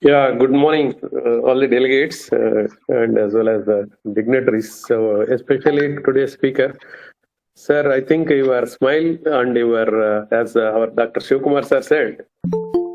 Yeah, good morning, all the delegates and as well as the dignitaries. So, especially today's speaker, sir. I think your smile and your, as our Dr. Shivkumar sir said,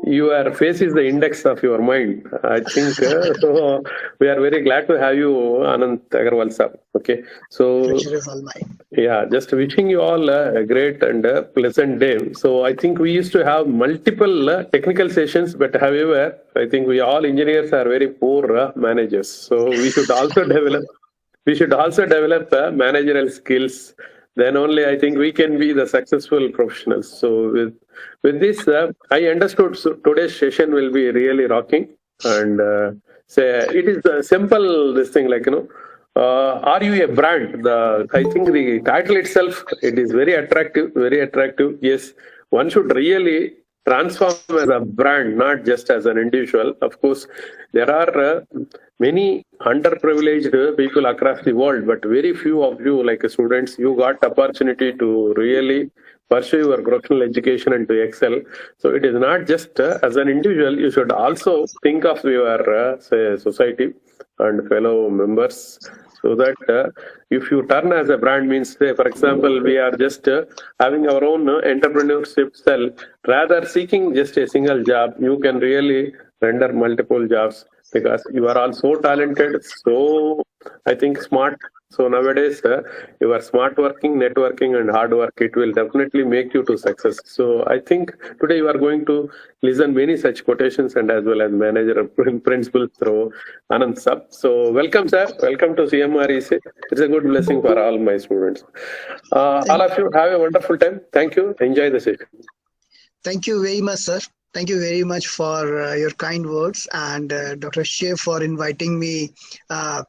your face is the index of your mind. I think so. We are very glad to have you, Anant Agrawal sir. Okay, so Pleasure is all mine. yeah, just wishing you all a great and a pleasant day. So I think we used to have multiple technical sessions, but however, I think we all engineers are very poor managers. So we should also develop managerial skills. Then only I think we can be the successful professionals. So with this, I understood today's session will be really rocking and say it is simple. This thing are you a brand? I think the title itself it is very attractive, very attractive. Yes, one should really transform as a brand, not just as an individual. Of course, there are many underprivileged people across the world, but very few of you, like students, you got opportunity to really pursue your professional education and to excel. So it is not just as an individual, you should also think of your say society and fellow members so that if you turn as a brand means say for example we are just having our own entrepreneurship cell rather seeking just a single job you can really render multiple jobs because you are all so talented so I think smart. So nowadays, your smart working, networking, and hard work, it will definitely make you to success. So I think today you are going to listen many such quotations and as well as manager principles through Anand Sab. So welcome, sir. Welcome to CMREC. It's a good blessing for all my students. All Thank, of you have a wonderful time. Thank you. Enjoy the session. thank you very much, sir. Thank you very much for your kind words and Dr. Shiv for inviting me uh,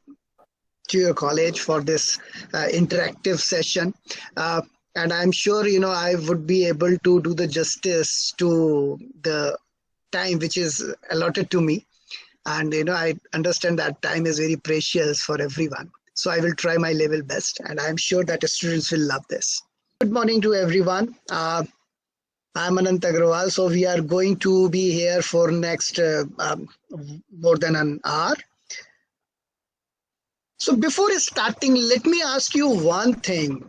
to your college for this interactive session. Uh, and I'm sure, I would be able to do the justice to the time which is allotted to me. And, I understand that time is very precious for everyone. So I will try my level best. And I'm sure that the students will love this. Good morning to everyone. I'm Anant Agrawal. So we are going to be here for next more than an hour. So before starting, let me ask you one thing.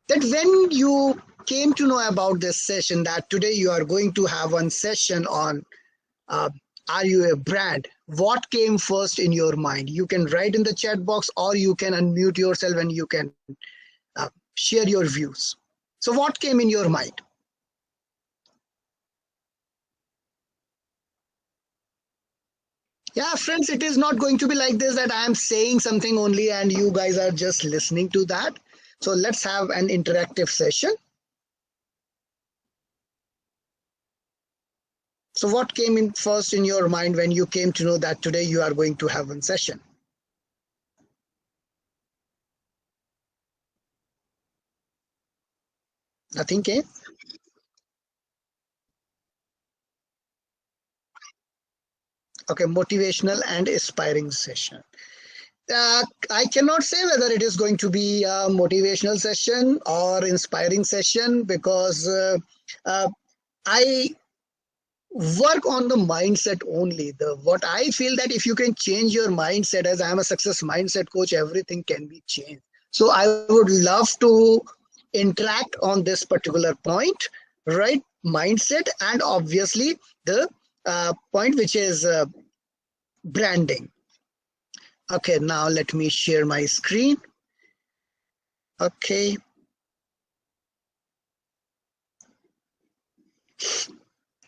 That when you came to know about this session, that today you are going to have one session on uh, are you a brand? What came first in your mind? You can write in the chat box or you can unmute yourself and you can share your views. So what came in your mind? Yeah, friends, it is not going to be like this that I am saying something only and you guys are just listening to that. So let's have an interactive session. So what came in first in your mind when you came to know that today you are going to have one session? Nothing came? Okay, motivational and aspiring session. I cannot say whether it is going to be a motivational session or inspiring session because uh, I work on the mindset only. The what I feel that if you can change your mindset, as I am a success mindset coach, everything can be changed. So I would love to interact on this particular point, right? Mindset and obviously the point which is branding. Okay, now let me share my screen. Okay.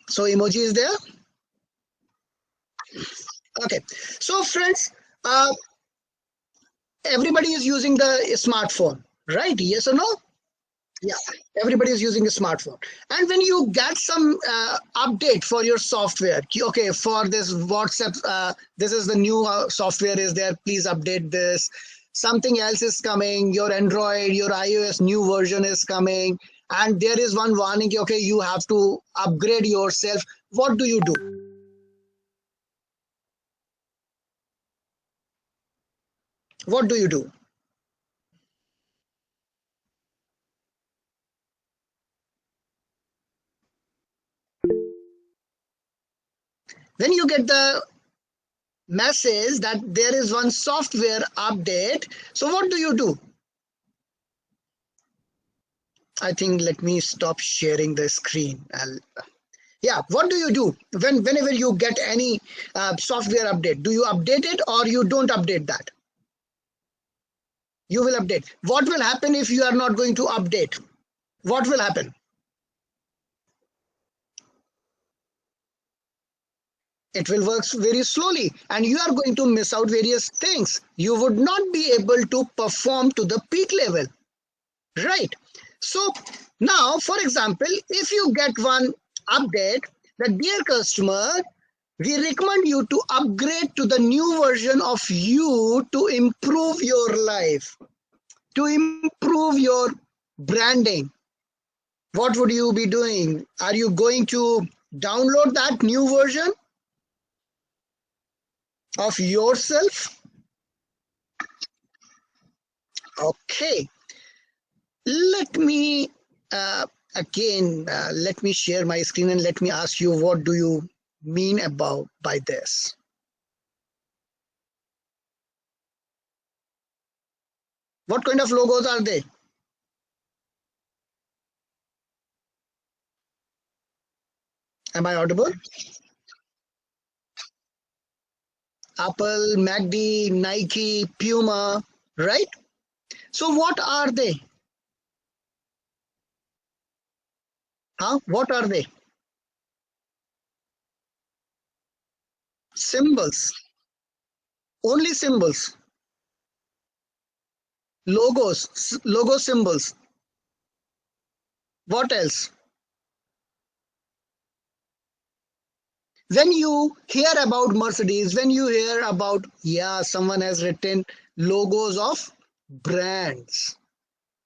So emoji is there. Okay. So friends, uh, everybody is using the smartphone, right? Yes or no? Yeah, everybody is using a smartphone. And when you get some update for your software, okay, for this WhatsApp, this is the new software is there. Please update this. Something else is coming. Your Android, your iOS new version is coming, and there is one warning. Okay, you have to upgrade yourself. What do you do? What do you do? When you get the message that there is one software update. So what do? I think let me stop sharing the screen. Yeah, what do you do whenever you get any software update? Do you update it or you don't update that? You will update. What will happen if you are not going to update? What will happen? It will work very slowly and you are going to miss out various things. You would not be able to perform to the peak level, right? So now, for example, if you get one update that, dear customer, we recommend you to upgrade to the new version of you to improve your life, to improve your branding. What would you be doing? Are you going to download that new version of yourself? Okay, let me let me share my screen and let me ask you, what do you mean by this? What kind of logos are they? Am I audible? Apple, MACD, Nike, Puma, right? So what are they? What are they? Symbols. Only symbols. Logos. Logo symbols. What else? When you hear about Mercedes, when you hear about, yeah, someone has written logos of brands.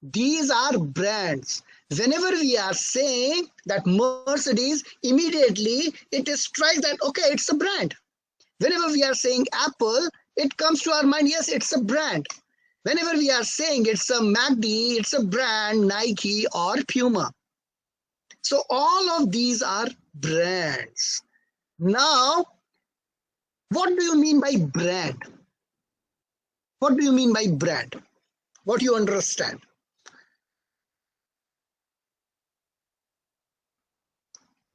These are brands. Whenever we are saying that Mercedes, immediately it strikes that, okay, it's a brand. Whenever we are saying Apple, it comes to our mind, yes, it's a brand. Whenever we are saying it's a MACD, it's a brand, Nike or Puma. So all of these are brands. Now, what do you mean by brand? What do you mean by brand? What do you understand?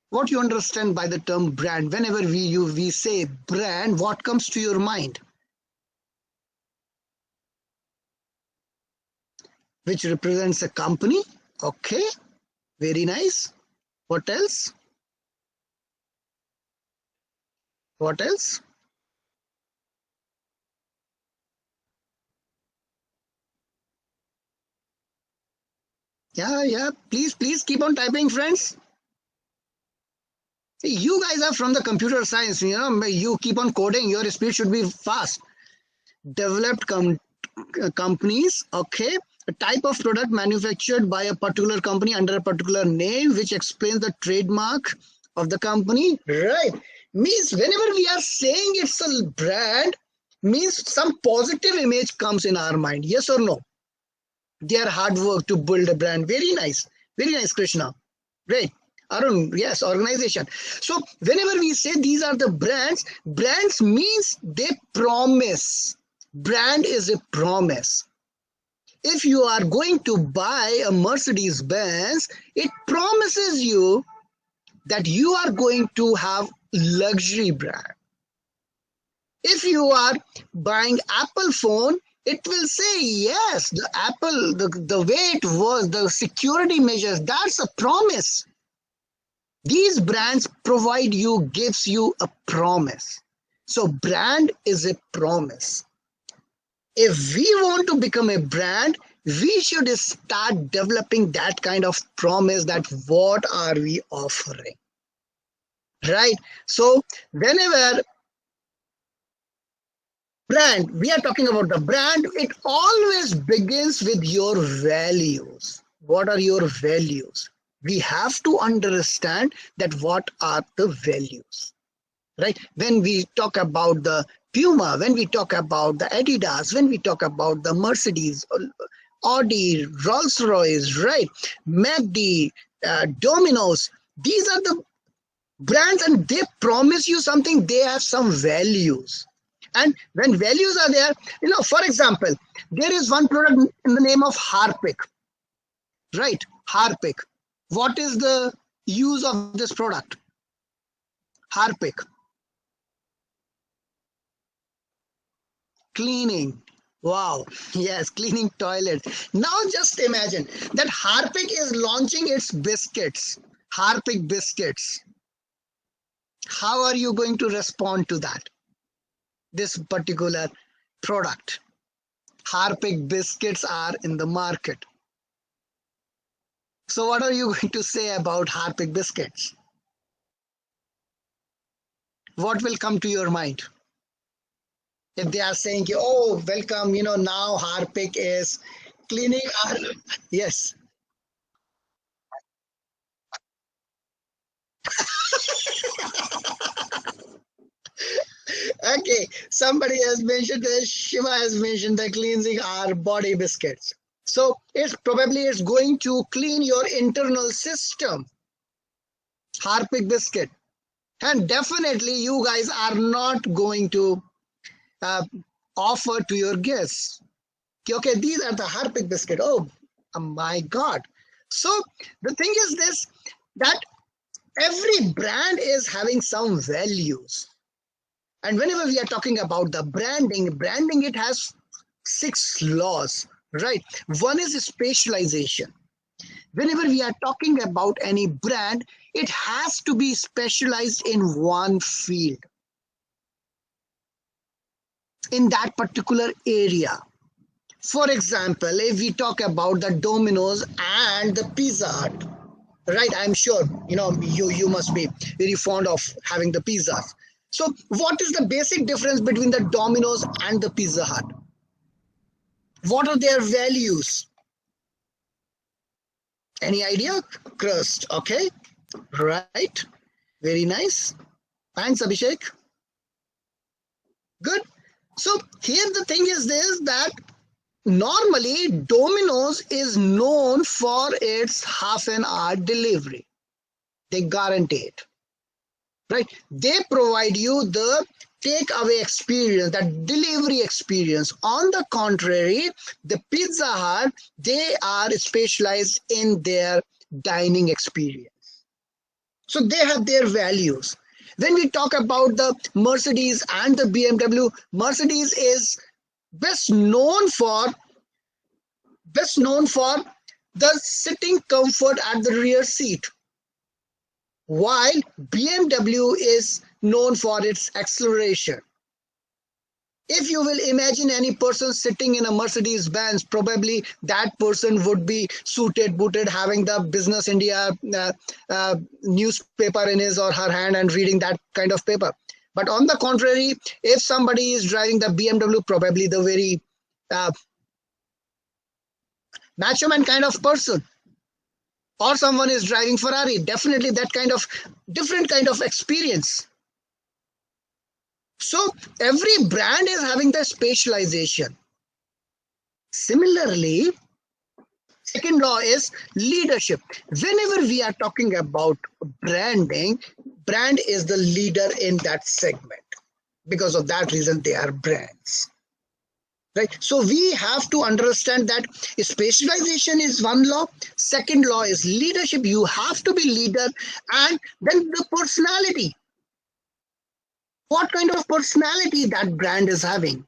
What you understand by the term brand? Whenever we say brand, what comes to your mind? Which represents a company. Okay, very nice. What else? What else? Yeah. Please keep on typing, friends. You guys are from the computer science, you keep on coding, your speed should be fast. Developed companies, okay, a type of product manufactured by a particular company under a particular name, which explains the trademark of the company, right? Means whenever we are saying it's a brand, means some positive image comes in our mind, yes or no? Their hard work to build a brand. Very nice, Krishna. Great. Arun, yes, organization. So whenever we say these are the brands, brands means they promise. Brand is a promise. If you are going to buy a Mercedes Benz, it promises you that you are going to have luxury brand. If you are buying Apple phone, it will say, yes, the Apple, the way it was, the security measures, that's a promise. These brands provide you, gives you a promise. So brand is a promise. If we want to become a brand, we should start developing that kind of promise, that what are we offering, right? So whenever brand, we are talking about the brand, it always begins with your values. What are your values? We have to understand that what are the values, right? When we talk about the Puma, when we talk about the Adidas, when we talk about the Mercedes, Audi, Rolls-Royce, right? MACD, Domino's, these are the brands and they promise you something, they have some values. And when values are there, for example, there is one product in the name of Harpic, right? Harpic. What is the use of this product? Harpic. Cleaning. Wow. Yes, cleaning toilets. Now just imagine that Harpic is launching its biscuits. Harpic biscuits. How are you going to respond to that? This particular product. Harpic biscuits are in the market. So what are you going to say about Harpic biscuits? What will come to your mind? If they are saying, oh, welcome, now Harpic is cleaning our... Yes. Okay, somebody has mentioned this, Shiva has mentioned the cleansing our body biscuits. So it's going to clean your internal system. Harpic biscuit. And definitely you guys are not going to offer to your guests. Okay, these are the Harpic biscuit. Oh my God. So the thing is this, that every brand is having some values. And whenever we are talking about the branding, it has 6 laws, right? One is specialization. Whenever we are talking about any brand, it has to be specialized in one field, in that particular area. For example, if we talk about the Domino's and the Pizza Hut, right? I'm sure, you must be very fond of having the pizzas. So what is the basic difference between the Domino's and the Pizza Hut? What are their values? Any idea? Crust, okay? Right. Very nice. Thanks, Abhishek. Good. So here the thing is this, that normally Domino's is known for its half-an-hour delivery. They guarantee it. Right? They provide you the takeaway experience, that delivery experience. On the contrary, the Pizza Hut, they are specialized in their dining experience. So they have their values. When we talk about the Mercedes and the BMW, Mercedes is best known for the sitting comfort at the rear seat, while BMW is known for its acceleration. If you will imagine any person sitting in a Mercedes Benz, probably that person would be suited, booted, having the Business India newspaper in his or her hand and reading that kind of paper. But on the contrary, if somebody is driving the BMW, probably the very macho man kind of person, or someone is driving Ferrari, definitely that kind of different kind of experience. So every brand is having the specialization. Similarly, second law is leadership. Whenever we are talking about branding, brand is the leader in that segment. Because of that reason, they are brands. Right? So we have to understand that specialization is one law. Second law is leadership. You have to be leader. And then the personality. What kind of personality that brand is having.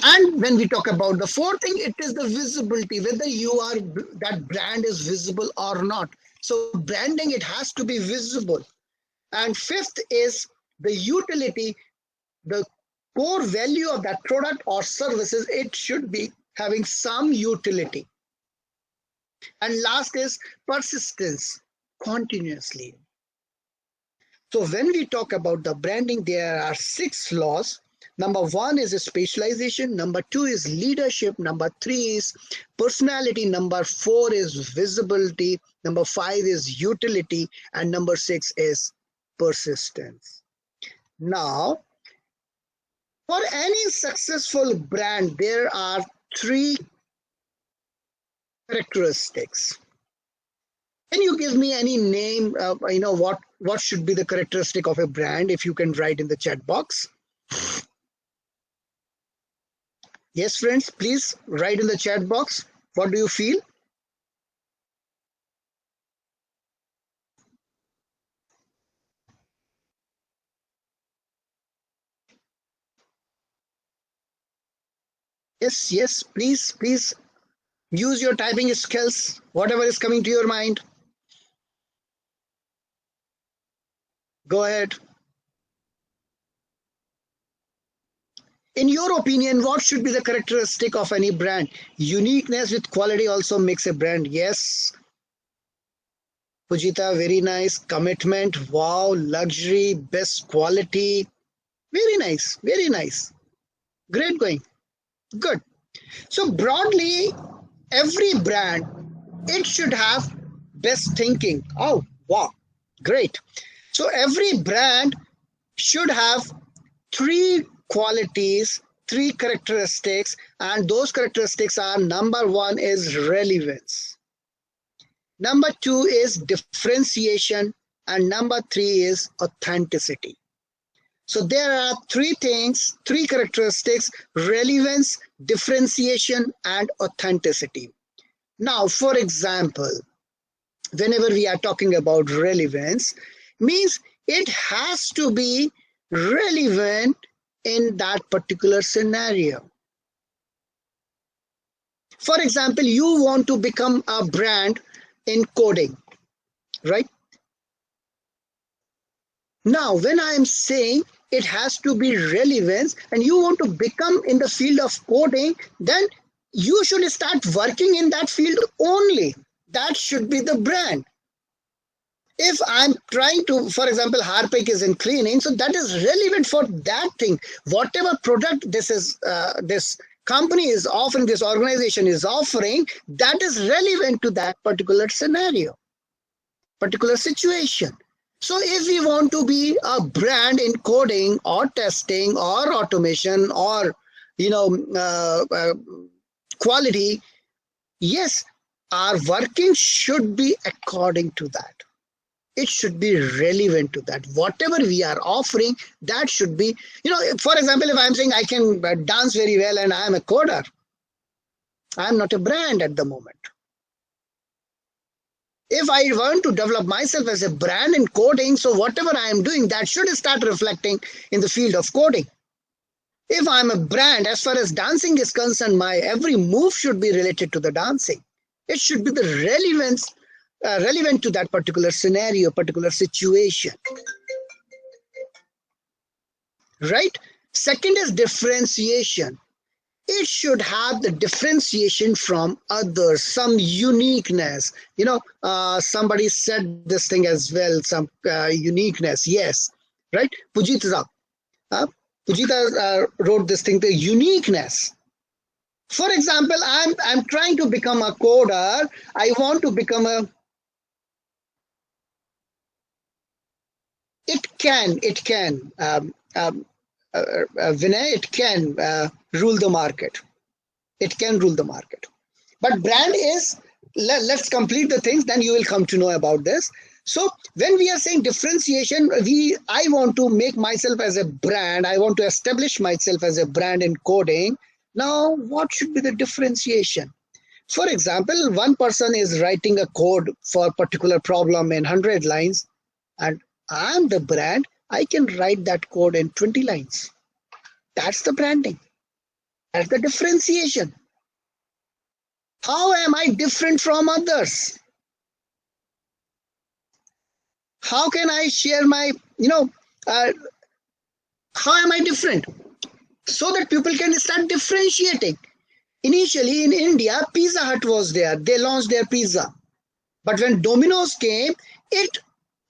And when we talk about the fourth thing, it is the visibility, whether that brand is visible or not. So branding, it has to be visible. And fifth is the utility, the core value of that product or services, it should be having some utility. And last is persistence, continuously. So when we talk about the branding, there are 6 laws. Number 1 is specialization. Number 2 is leadership. Number 3 is personality. Number 4 is visibility. Number 5 is utility. And number 6 is persistence. Now, for any successful brand, there are 3 characteristics. Can you give me any name? What should be the characteristic of a brand? If you can write in the chat box. Yes, friends, please write in the chat box. What do you feel? Yes, please use your typing skills, whatever is coming to your mind. Go ahead. In your opinion, what should be the characteristic of any brand? Uniqueness with quality also makes a brand. Yes. Pujita, very nice. Commitment, wow. Luxury, best quality. Very nice, very nice. Great going. Good. So broadly, every brand, it should have best thinking. Oh, wow. Great. So every brand should have three qualities, three characteristics, and those characteristics are: number one is relevance, number two is differentiation, and number three is authenticity. So there are three things, three characteristics: relevance, differentiation, and authenticity. Now, for example, whenever we are talking about relevance, means it has to be relevant in that particular scenario. For example, you want to become a brand in coding, right? Now, when I am saying it has to be relevant and you want to become in the field of coding, then you should start working in that field only. That should be the brand. If I'm trying to, for example, Harpic is in cleaning, so that is relevant for that thing. Whatever product this company is offering, this organization is offering, that is relevant to that particular scenario, particular situation. So if we want to be a brand in coding or testing or automation or quality, yes, our working should be according to that. It should be relevant to that. Whatever we are offering, that should be, for example, if I'm saying I can dance very well and I'm a coder, I'm not a brand at the moment. If I want to develop myself as a brand in coding, so whatever I am doing, that should start reflecting in the field of coding. If I'm a brand, as far as dancing is concerned, my every move should be related to the dancing. It should be the relevant to that particular scenario, particular situation. Right? Second is differentiation. It should have the differentiation from others, some uniqueness. Somebody said this thing as well, some uniqueness. Yes, right? Pujita wrote this thing, the uniqueness. For example, I'm trying to become a coder. I want to become a. It can. Vinay, it can rule the market. It can rule the market. But brand is, let's complete the things, then you will come to know about this. So when we are saying differentiation, I want to make myself as a brand. I want to establish myself as a brand in coding. Now, what should be the differentiation? For example, one person is writing a code for a particular problem in 100 lines, and I'm the brand. I can write that code in 20 lines. That's the branding. That's the differentiation. How am I different from others? How can I share my, how am I different? So that people can start differentiating. Initially in India, Pizza Hut was there. They launched their pizza. But when Domino's came, it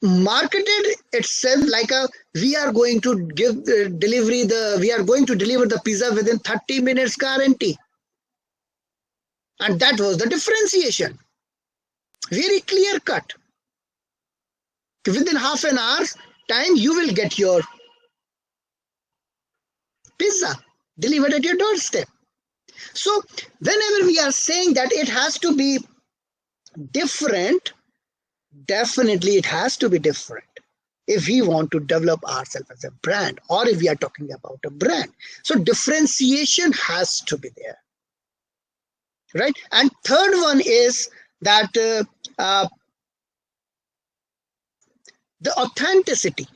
marketed itself like we are going to deliver the pizza within 30 minutes guarantee. And that was the differentiation. Very clear cut. Within half an hour's time, you will get your pizza delivered at your doorstep. So whenever we are saying that it has to be different, Definitely, it has to be different if we want to develop ourselves as a brand, or if we are talking about a brand. So differentiation has to be there, right? And third one is that the authenticity.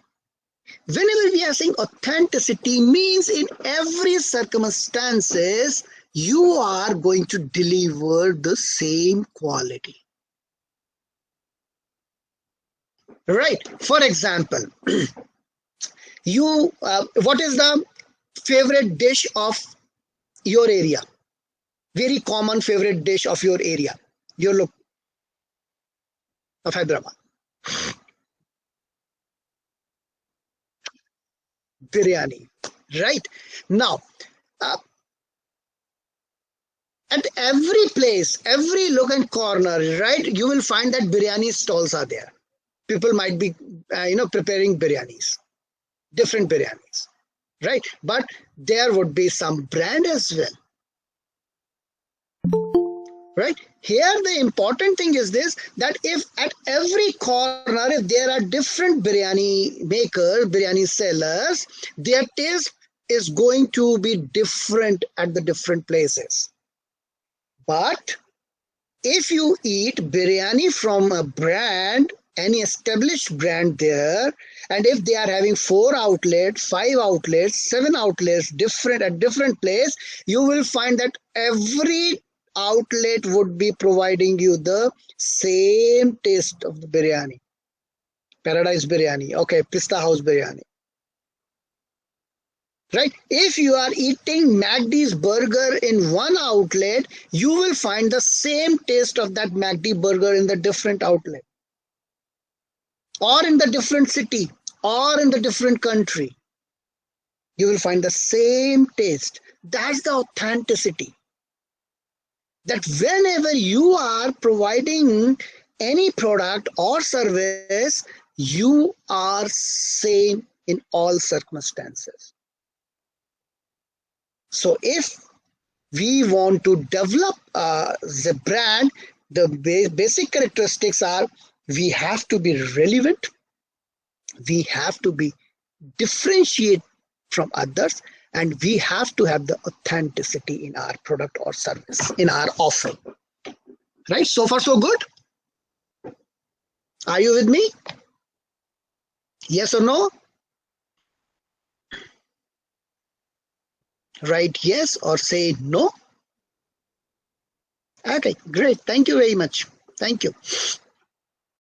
Whenever we are saying authenticity, means in every circumstances you are going to deliver the same quality, right? For example, you what is the favorite dish of your area? Very common favorite dish of your area, your look of Hyderabad. Biryani, right? Now, uh, at every place, every look and corner, right, you will find that biryani stalls are there. People might be preparing biryanis, different biryanis, right? But there would be some brand as well, right? Here the important thing is this, that if at every corner, if there are different biryani makers, biryani sellers, their taste is going to be different at the different places. But if you eat biryani from a brand, any established brand there, and if they are having 4 outlets, 5 outlets, 7 outlets, different at different place, you will find that every outlet would be providing you the same taste of the biryani. Paradise biryani, okay, Pista House biryani. Right? If you are eating McD's burger in one outlet, you will find the same taste of that McD burger in the different outlet, or in the different city, or in the different country. You will find the same taste. That's the authenticity. That whenever you are providing any product or service, you are same in all circumstances. So if we want to develop the brand, the basic characteristics are, we have to be relevant, we have to be differentiate from others, and we have to have the authenticity in our product or service, in our offering. Right? So far, so good? Are you with me? Yes or no? Write yes or say no. Okay, great. Thank you very much. Thank you.